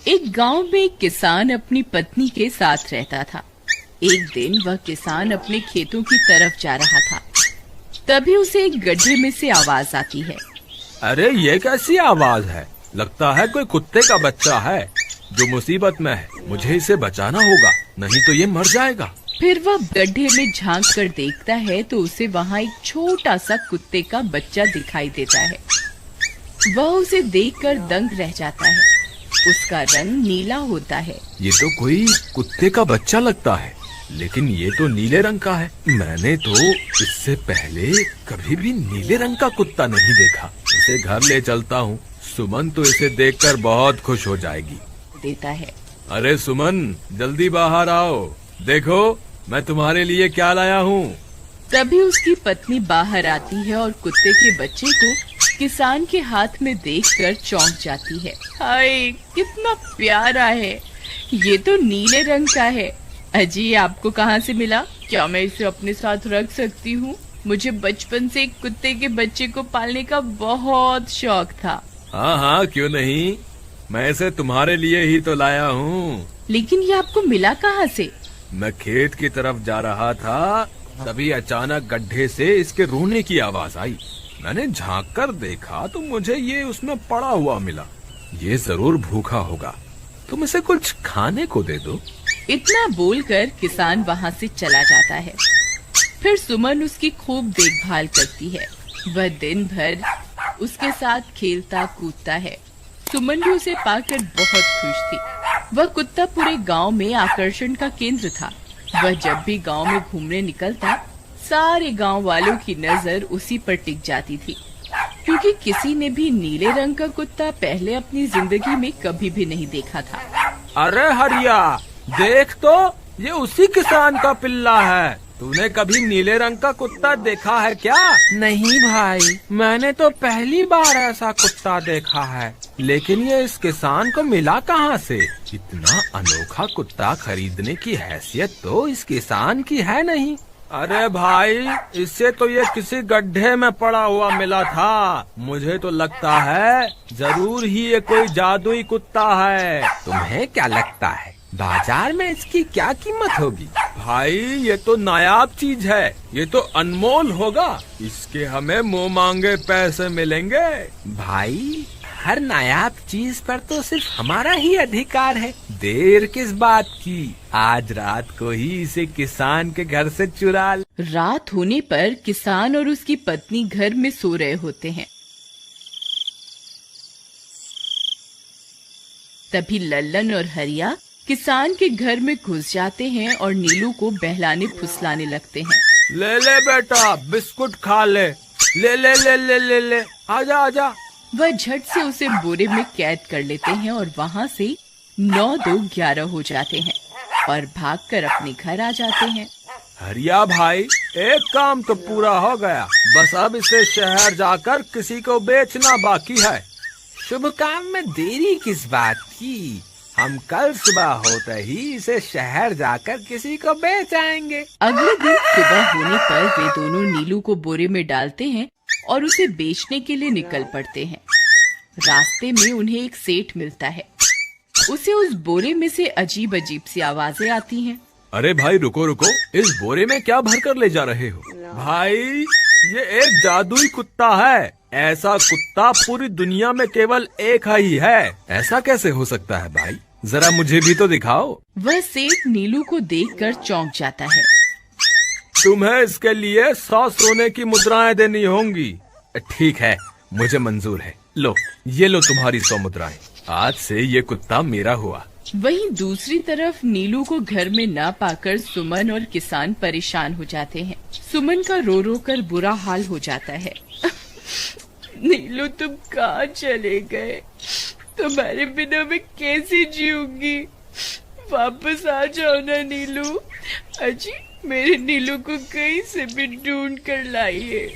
एक गांव में एक किसान अपनी पत्नी के साथ रहता था। एक दिन वह किसान अपने खेतों की तरफ जा रहा था। तभी उसे एक गड्ढे में से आवाज आती है। अरे ये कैसी आवाज है? लगता है कोई कुत्ते का बच्चा है जो मुसीबत में है। मुझे इसे बचाना होगा, नहीं तो ये मर जाएगा। फिर वह गड्ढे में झांक कर देखता है तो उसे वहाँ एक छोटा सा कुत्ते का बच्चा दिखाई देता है। वह उसे देखकर दंग रह जाता है। उसका रंग नीला होता है। ये तो कोई कुत्ते का बच्चा लगता है, लेकिन ये तो नीले रंग का है। मैंने तो इससे पहले कभी भी नीले रंग का कुत्ता नहीं देखा। इसे घर ले चलता हूँ। सुमन तो इसे देखकर बहुत खुश हो जाएगी। देता है। अरे सुमन, जल्दी बाहर आओ, देखो मैं तुम्हारे लिए क्या लाया हूँ। तभी उसकी पत्नी बाहर आती है और कुत्ते के बच्चे को किसान के हाथ में देखकर चौंक जाती है। हाय, कितना प्यारा है। ये तो नीले रंग का है। अजी, आपको कहाँ से मिला? क्या मैं इसे अपने साथ रख सकती हूँ? मुझे बचपन से एक कुत्ते के बच्चे को पालने का बहुत शौक था। हाँ हाँ, क्यों नहीं, मैं इसे तुम्हारे लिए ही तो लाया हूँ। लेकिन ये आपको मिला कहाँ से? मैं खेत की तरफ जा रहा था, तभी अचानक गड्ढे से इसके रोने की आवाज आई। मैंने झांक कर देखा तो मुझे ये उसमें पड़ा हुआ मिला। ये जरूर भूखा होगा, तुम इसे कुछ खाने को दे दो। इतना बोलकर किसान वहाँ से चला जाता है। फिर सुमन उसकी खूब देखभाल करती है। वह दिन भर उसके साथ खेलता कूदता है। सुमन भी उसे पाकर बहुत खुश थी। वह कुत्ता पूरे गांव में आकर्षण का केंद्र था। वह जब भी गांव में घूमने निकलता, सारे गांव वालों की नजर उसी पर टिक जाती थी, क्योंकि किसी ने भी नीले रंग का कुत्ता पहले अपनी जिंदगी में कभी भी नहीं देखा था। अरे हरिया, देख तो, ये उसी किसान का पिल्ला है। तूने कभी नीले रंग का कुत्ता देखा है क्या? नहीं भाई, मैंने तो पहली बार ऐसा कुत्ता देखा है। लेकिन ये इस किसान को मिला कहाँ से? इतना अनोखा कुत्ता खरीदने की हैसियत तो इस किसान की है नहीं। अरे भाई, इससे तो ये किसी गड्ढे में पड़ा हुआ मिला था। मुझे तो लगता है जरूर ही ये कोई जादुई कुत्ता है। तुम्हें क्या लगता है बाजार में इसकी क्या कीमत होगी? भाई, ये तो नायाब चीज है, ये तो अनमोल होगा। इसके हमें मुंह मांगे पैसे मिलेंगे। भाई, हर नायाब चीज पर तो सिर्फ हमारा ही अधिकार है। देर किस बात की, आज रात को ही इसे किसान के घर से चुरा। रात होने पर किसान और उसकी पत्नी घर में सो रहे होते हैं। तभी लल्लन और हरिया किसान के घर में घुस जाते हैं और नीलू को बहलाने फुसलाने लगते हैं। ले ले बेटा, बिस्कुट खा ले। ले ले ले ले ले ले, आजा आजा। वह झट से उसे बोरे में कैद कर लेते हैं और वहाँ से 9-2-11 हो जाते हैं और भागकर अपने घर आ जाते हैं। हरिया भाई, एक काम तो पूरा हो गया, बस अब इसे शहर जाकर किसी को बेचना बाकी है। शुभ काम में देरी किस बात की? हम कल सुबह होते ही इसे शहर जाकर किसी को बेच आएंगे। अगले दिन सुबह होने पर वे दोनों नीलू को बोरे में डालते हैं और उसे बेचने के लिए निकल पड़ते हैं। रास्ते में उन्हें एक सेठ मिलता है। उसे उस बोरे में से अजीब अजीब सी आवाजें आती हैं। अरे भाई, रुको रुको, इस बोरे में क्या भर कर ले जा रहे हो? भाई, ये एक जादुई कुत्ता है। ऐसा कुत्ता पूरी दुनिया में केवल एक ही है। ऐसा कैसे हो सकता है भाई? जरा मुझे भी तो दिखाओ। वह सेठ नीलू को देखकर चौंक जाता है। तुम्हें इसके लिए 100 सोने की मुद्राएं देनी होंगी। ठीक है, मुझे मंजूर है। लो, ये लो तुम्हारी 100 मुद्राएं। आज से ये कुत्ता मेरा हुआ। वहीं दूसरी तरफ नीलू को घर में न पाकर सुमन और किसान परेशान हो जाते हैं। सुमन का रो रो कर बुरा हाल हो जाता है। नीलू, तुम कहाँ चले गए? तुम्हारे बिना मैं कैसे जीऊंगी? वापस आ जाओ ना नीलू। अजी, मेरे नीलू को कहीं से भी ढूंढ कर लाइए।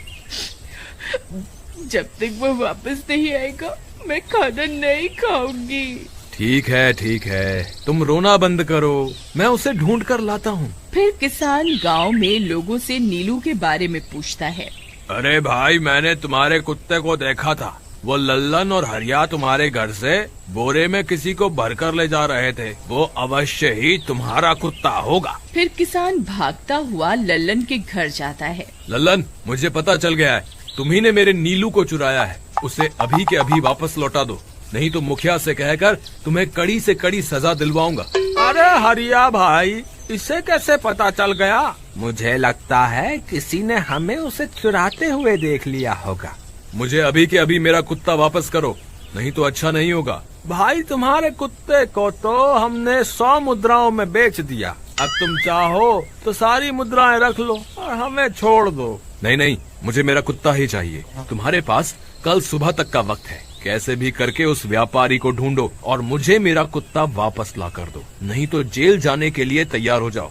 जब तक वो वापस नहीं आएगा, मैं खाना नहीं खाऊंगी। ठीक है, तुम रोना बंद करो, मैं उसे ढूंढ कर लाता हूँ। फिर किसान गांव में लोगों से नीलू के बारे में पूछता है। अरे भाई, मैंने तुम्हारे कुत्ते को देखा था। वो लल्लन और हरिया तुम्हारे घर से बोरे में किसी को भरकर ले जा रहे थे। वो अवश्य ही तुम्हारा कुत्ता होगा। फिर किसान भागता हुआ लल्लन के घर जाता है। लल्लन, मुझे पता चल गया है, तुम्ही ने मेरे नीलू को चुराया है। उसे अभी के अभी वापस लौटा दो, नहीं तो मुखिया से कहकर तुम्हें कड़ी से कड़ी सजा दिलवाऊंगा। अरे हरिया भाई, इसे कैसे पता चल गया? मुझे लगता है किसी ने हमें उसे चुराते हुए देख लिया होगा। मुझे अभी के अभी मेरा कुत्ता वापस करो, नहीं तो अच्छा नहीं होगा। भाई, तुम्हारे कुत्ते को तो हमने 100 मुद्राओं में बेच दिया। अब तुम चाहो तो सारी मुद्राएं रख लो और हमें छोड़ दो। नहीं नहीं, मुझे मेरा कुत्ता ही चाहिए। तुम्हारे पास कल सुबह तक का वक्त है। कैसे भी करके उस व्यापारी को ढूंढो और मुझे मेरा कुत्ता वापस ला कर दो, नहीं तो जेल जाने के लिए तैयार हो जाओ।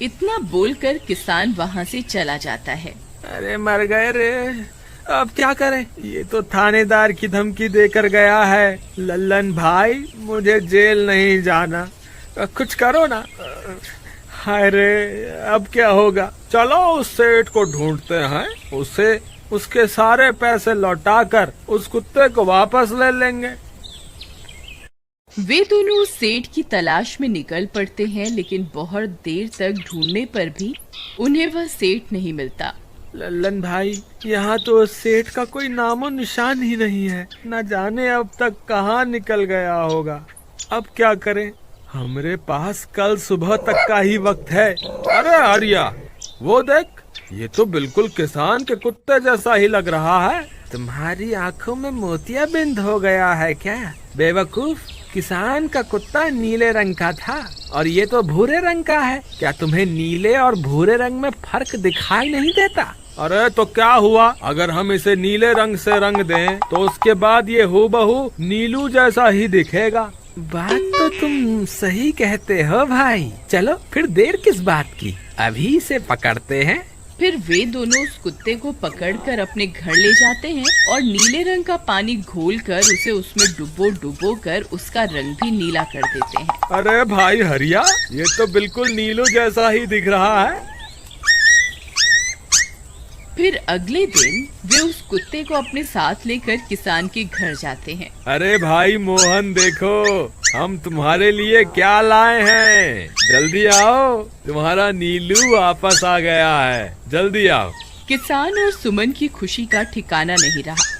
इतना बोलकर किसान वहाँ से चला जाता है। अरे मर गए रे, अब क्या करें? ये तो थानेदार की धमकी देकर गया है। लल्लन भाई, मुझे जेल नहीं जाना, कुछ करो ना। हाय रे, अब क्या होगा? चलो उस सेठ को ढूंढते हैं, उसे उसके सारे पैसे लौटाकर उस कुत्ते को वापस ले लेंगे। वे दोनों उस सेठ की तलाश में निकल पड़ते हैं, लेकिन बहुत देर तक ढूंढने पर भी उन्हें वह सेठ नहीं मिलता। लल्लन भाई, यहाँ तो उस सेठ का कोई नामो निशान ही नहीं है। न जाने अब तक कहाँ निकल गया होगा। अब क्या करें? हमरे पास कल सुबह तक का ही वक्त है। अरे हरिया, वो देख, ये तो बिल्कुल किसान के कुत्ते जैसा ही लग रहा है। तुम्हारी आंखों में मोतियाबिंद हो गया है क्या? बेवकूफ, किसान का कुत्ता नीले रंग का था और ये तो भूरे रंग का है। क्या तुम्हें नीले और भूरे रंग में फर्क दिखाई नहीं देता? अरे तो क्या हुआ, अगर हम इसे नीले रंग से रंग दें तो उसके बाद ये हूबहू नीलू जैसा ही दिखेगा। बात तो तुम सही कहते हो भाई। चलो फिर देर किस बात की, अभी इसे पकड़ते हैं। फिर वे दोनों उस कुत्ते को पकड़कर अपने घर ले जाते हैं और नीले रंग का पानी घोलकर उसे उसमें डुबो कर उसका रंग भी नीला कर देते हैं। अरे भाई हरिया, ये तो बिल्कुल नीलू जैसा ही दिख रहा है। फिर अगले दिन वे उस कुत्ते को अपने साथ लेकर किसान के घर जाते हैं। अरे भाई मोहन, देखो हम तुम्हारे लिए क्या लाए हैं। जल्दी आओ, तुम्हारा नीलू वापस आ गया है, जल्दी आओ। किसान और सुमन की खुशी का ठिकाना नहीं रहा।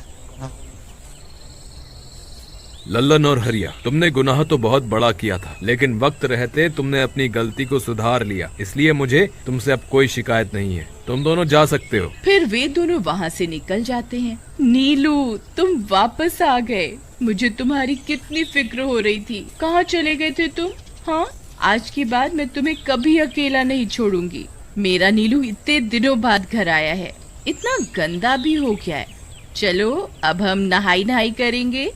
लल्लन और हरिया, तुमने गुनाह तो बहुत बड़ा किया था, लेकिन वक्त रहते तुमने अपनी गलती को सुधार लिया, इसलिए मुझे तुमसे अब कोई शिकायत नहीं है। तुम दोनों जा सकते हो। फिर वे दोनों वहाँ से निकल जाते हैं। नीलू, तुम वापस आ गए। मुझे तुम्हारी कितनी फिक्र हो रही थी। कहाँ चले गए थे तुम? हाँ, आज के बाद मैं तुम्हें कभी अकेला नहीं छोड़ूंगी। मेरा नीलू इतने दिनों बाद घर आया है, इतना गंदा भी हो गया है। चलो अब हम नहाई करेंगे।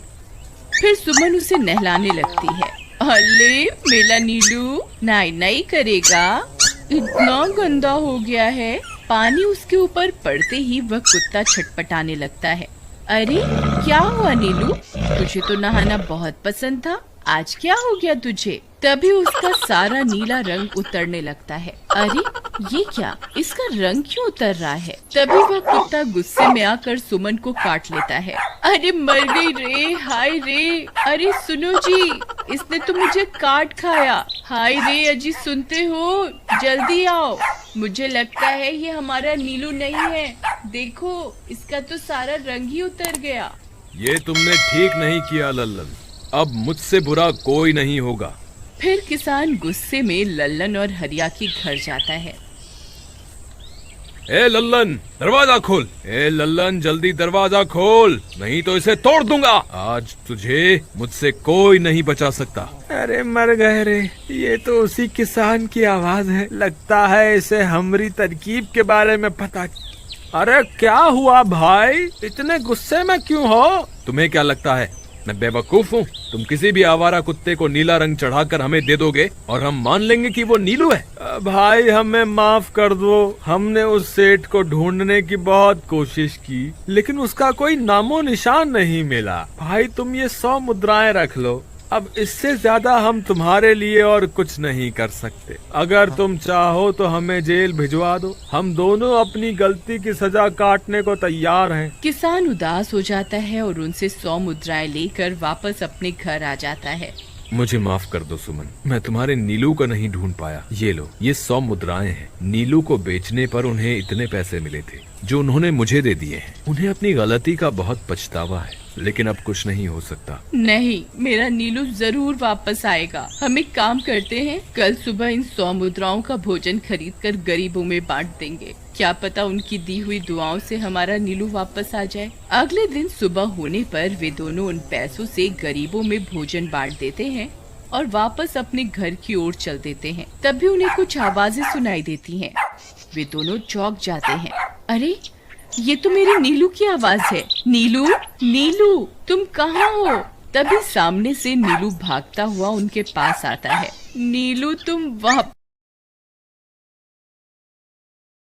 फिर सुमन उसे नहलाने लगती है। अले मेरा नीलू नहाई करेगा, इतना गंदा हो गया है। पानी उसके ऊपर पड़ते ही वह कुत्ता छटपटाने लगता है। अरे क्या हुआ नीलू, तुझे तो नहाना बहुत पसंद था, आज क्या हो गया तुझे? तभी उसका सारा नीला रंग उतरने लगता है। अरे ये क्या, इसका रंग क्यों उतर रहा है? तभी वह कुत्ता गुस्से में आकर सुमन को काट लेता है। अरे मर गई रे, हाय रे। अरे सुनो जी, इसने तो मुझे काट खाया। हाय रे अजी, सुनते हो? जल्दी आओ, मुझे लगता है ये हमारा नीलू नहीं है। देखो, इसका तो सारा रंग ही उतर गया। ये तुमने ठीक नहीं किया लल्लन, अब मुझसे बुरा कोई नहीं होगा। फिर किसान गुस्से में लल्लन और हरिया के घर जाता है। ए लल्लन, दरवाजा खोल। ए लल्लन, जल्दी दरवाजा खोल, नहीं तो इसे तोड़ दूंगा। आज तुझे मुझसे कोई नहीं बचा सकता। अरे मर गए रे, ये तो उसी किसान की आवाज है। लगता है इसे हमारी तरकीब के बारे में पता। अरे क्या हुआ भाई, इतने गुस्से में क्यों हो? तुम्हें क्या लगता है मैं बेवकूफ हूँ? तुम किसी भी आवारा कुत्ते को नीला रंग चढ़ाकर हमें दे दोगे और हम मान लेंगे कि वो नीलू है? भाई हमें माफ कर दो, हमने उस सेठ को ढूंढने की बहुत कोशिश की, लेकिन उसका कोई नामो निशान नहीं मिला। भाई तुम ये 100 मुद्राएं रख लो, अब इससे ज्यादा हम तुम्हारे लिए और कुछ नहीं कर सकते। अगर तुम चाहो तो हमें जेल भिजवा दो, हम दोनों अपनी गलती की सजा काटने को तैयार हैं। किसान उदास हो जाता है और उनसे 100 मुद्राएं लेकर वापस अपने घर आ जाता है। मुझे माफ कर दो सुमन, मैं तुम्हारे नीलू को नहीं ढूंढ पाया। ये लो, ये 100 मुद्राएं हैं। नीलू को बेचने पर उन्हें इतने पैसे मिले थे जो उन्होंने मुझे दे दिए हैं। उन्हें अपनी गलती का बहुत पछतावा है, लेकिन अब कुछ नहीं हो सकता। नहीं, मेरा नीलू जरूर वापस आएगा। हम एक काम करते हैं, कल सुबह इन 100 मुद्राओं का भोजन खरीदकर गरीबों में बांट देंगे। क्या पता उनकी दी हुई दुआओं से हमारा नीलू वापस आ जाए। अगले दिन सुबह होने पर वे दोनों उन पैसों से गरीबों में भोजन बांट देते हैं और वापस अपने घर की ओर चल देते हैं। तभी उन्हें कुछ आवाजें सुनाई देती हैं। वे दोनों चौंक जाते हैं। अरे, ये तो मेरी नीलू की आवाज है। नीलू, नीलू, तुम कहाँ हो? तभी सामने से नीलू भागता हुआ उनके पास आता है। नीलू, तुम वहाँ